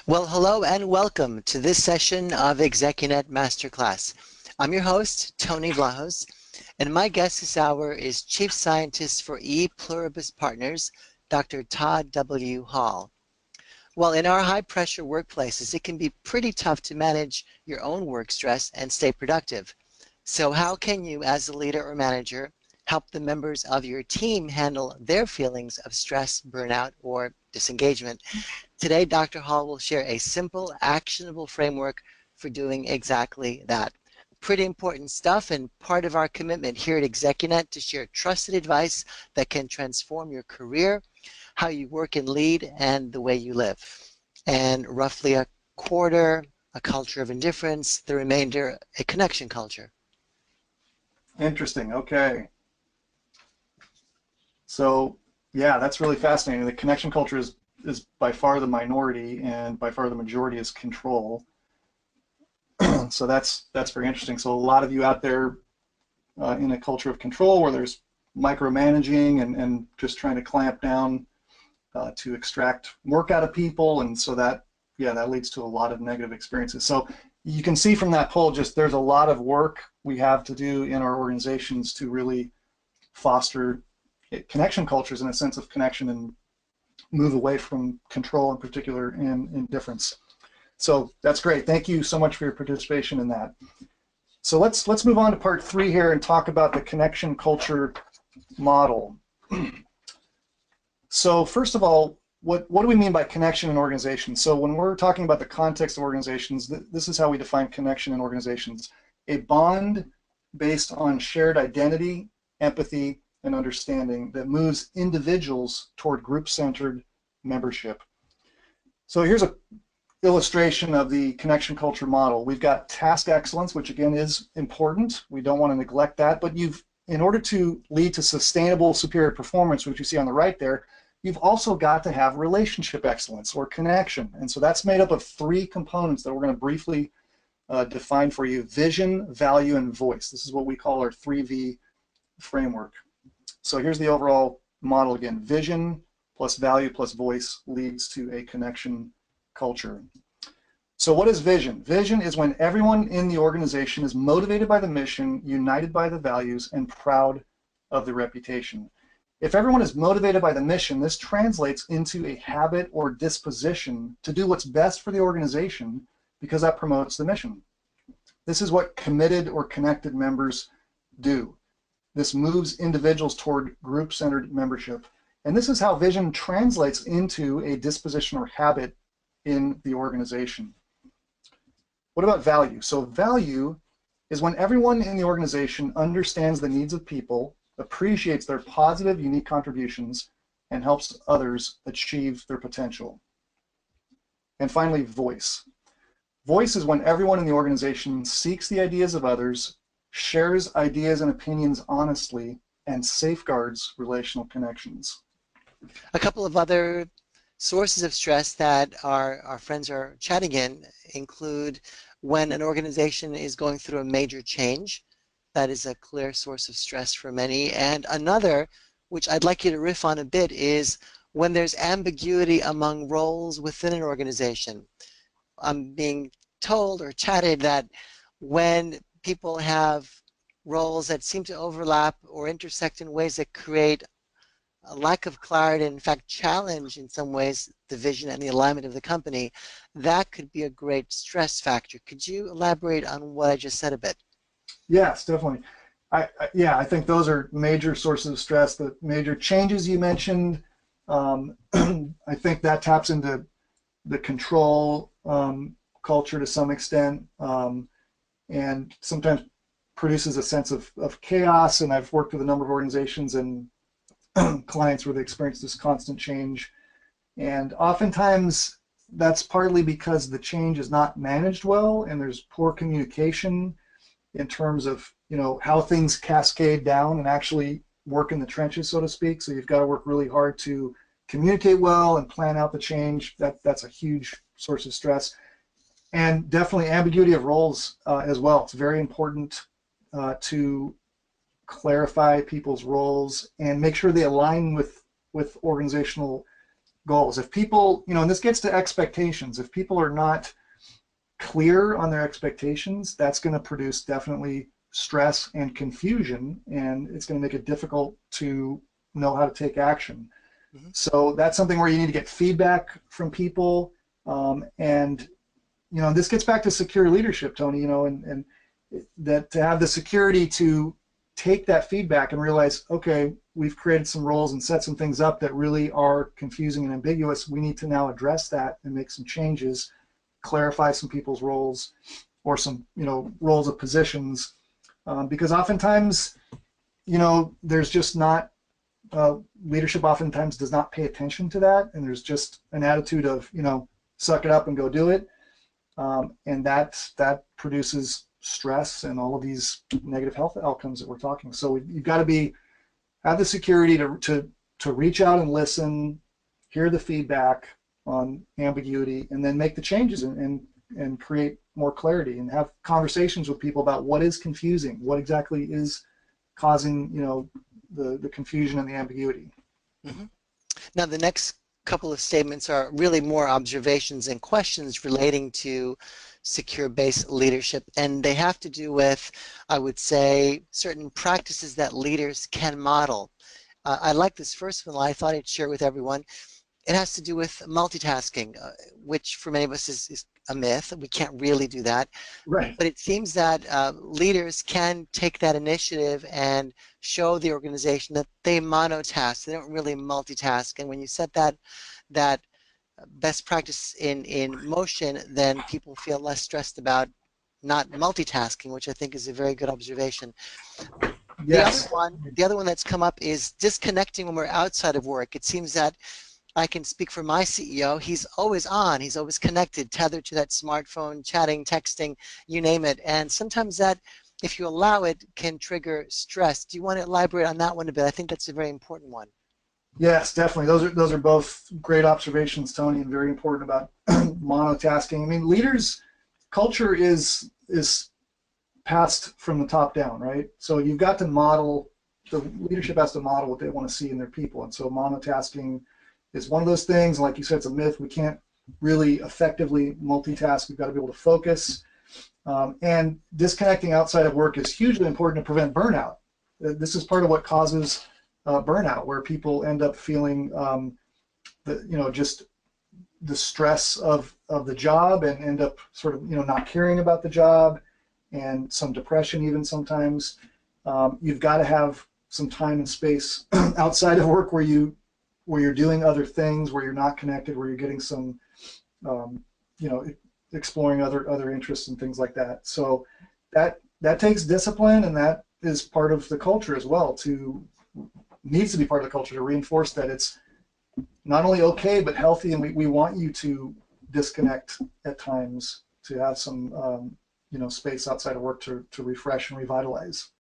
Well, hello and welcome to this session of ExecuNet Master Class. I'm your host, Tony Vlahos, and my guest this hour is Chief Scientist for E Pluribus Partners, Dr. Todd W. Hall. Well, in our high-pressure workplaces, it can be pretty tough to manage your own work stress and stay productive. So how can you, as a leader or manager, help the members of your team handle their feelings of stress, burnout, or disengagement? Today, Dr. Hall will share a simple, actionable framework for doing exactly that. Pretty important stuff, and part of our commitment here at ExecuNet to share trusted advice that can transform your career, how you work and lead, and the way you live. And roughly a quarter, a culture of indifference, the remainder, a connection culture. Interesting. Okay. So, yeah, that's really fascinating. The connection culture is by far the minority, and by far the majority is control. So that's very interesting. So a lot of you out there in a culture of control where there's micromanaging and just trying to clamp down to extract work out of people, and so that leads to a lot of negative experiences. So you can see from that poll, just there's a lot of work we have to do in our organizations to really foster connection cultures in a sense of connection and move away from control in particular and indifference. So that's great. Thank you so much for your participation in that. So let's move on to part 3 here and talk about the connection culture model. So first of all, what do we mean by connection in organizations? So when we're talking about the context of organizations, this is how we define connection in organizations: a bond based on shared identity, empathy, and understanding that moves individuals toward group-centered membership. So here's an illustration of the connection culture model. We've got task excellence, which again is important. We don't want to neglect that, but in order to lead to sustainable superior performance, which you see on the right there, you've also got to have relationship excellence or connection. And so that's made up of 3 components that we're going to briefly define for you: vision, value, and voice. This is what we call our 3V framework. So here's the overall model again: vision plus value plus voice leads to a connection culture. So what is vision? Vision is when everyone in the organization is motivated by the mission, united by the values, and proud of the reputation. If everyone is motivated by the mission, this translates into a habit or disposition to do what's best for the organization because that promotes the mission. This is what committed or connected members do. This moves individuals toward group-centered membership. And this is how vision translates into a disposition or habit in the organization. What about value? So value is when everyone in the organization understands the needs of people, appreciates their positive, unique contributions, and helps others achieve their potential. And finally, voice. Voice is when everyone in the organization seeks the ideas of others, shares ideas and opinions honestly, and safeguards relational connections. A couple of other sources of stress that our friends are chatting in include when an organization is going through a major change. That is a clear source of stress for many. And another, which I'd like you to riff on a bit, is when there's ambiguity among roles within an organization. I'm being told or chatted that when people have roles that seem to overlap or intersect in ways that create a lack of clarity, and in fact challenge in some ways the vision and the alignment of the company, that could be a great stress factor. Could you elaborate on what I just said a bit? Yes, definitely. I think those are major sources of stress. The major changes you mentioned, I think that taps into the control culture to some extent, and sometimes produces a sense of chaos. And I've worked with a number of organizations and clients where they experience this constant change. And oftentimes that's partly because the change is not managed well and there's poor communication in terms of, you know, how things cascade down and actually work in the trenches, so to speak. So you've got to work really hard to communicate well and plan out the change. That's a huge source of stress. And definitely ambiguity of roles as well. It's very important to clarify people's roles and make sure they align with organizational goals. If people, and this gets to expectations, if people are not clear on their expectations, that's going to produce definitely stress and confusion, and it's going to make it difficult to know how to take action. Mm-hmm. So that's something where you need to get feedback from people, and this gets back to secure leadership, Tony. And that to have the security to take that feedback and realize, okay, we've created some roles and set some things up that really are confusing and ambiguous. We need to now address that and make some changes, clarify some people's roles, or some roles of positions, because oftentimes there's just not leadership oftentimes does not pay attention to that, and there's just an attitude of suck it up and go do it, and that produces stress and all of these negative health outcomes that we're talking. So you've got to have the security to reach out and listen, hear the feedback on ambiguity, and then make the changes and create more clarity and have conversations with people about what is confusing, what exactly is causing the confusion and the ambiguity. Mm-hmm. Now the next couple of statements are really more observations and questions relating to secure-based leadership, and they have to do with, I would say, certain practices that leaders can model. I like this first one. I thought I'd share with everyone. It has to do with multitasking, which for many of us is a myth. We can't really do that. Right. But it seems that leaders can take that initiative and show the organization that they monotask. They don't really multitask. And when you set that best practice in motion, then people feel less stressed about not multitasking, which I think is a very good observation. Yes. The other one that's come up is disconnecting when we're outside of work. It seems that I can speak for my CEO. He's always on. He's always connected, tethered to that smartphone, chatting, texting, you name it. And sometimes that, if you allow it, can trigger stress. Do you want to elaborate on that one a bit? I think that's a very important one. Yes, definitely. Those are both great observations, Tony, and very important about monotasking. I mean, leaders' culture is passed from the top down, right? So you've got to model. The leadership has to model what they want to see in their people, and so monotasking is one of those things. Like you said, it's a myth. We can't really effectively multitask. We've got to be able to focus. And disconnecting outside of work is hugely important to prevent burnout. This is part of what causes burnout, where people end up feeling just the stress of the job and end up sort of not caring about the job, and some depression even sometimes. You've got to have some time and space outside of work where you're doing other things, where you're not connected, where you're getting some exploring other interests and things like that. So that takes discipline, and that is part of the culture as well. Needs to be part of the culture to reinforce that it's not only okay but healthy, and we want you to disconnect at times, to have some space outside of work to refresh and revitalize.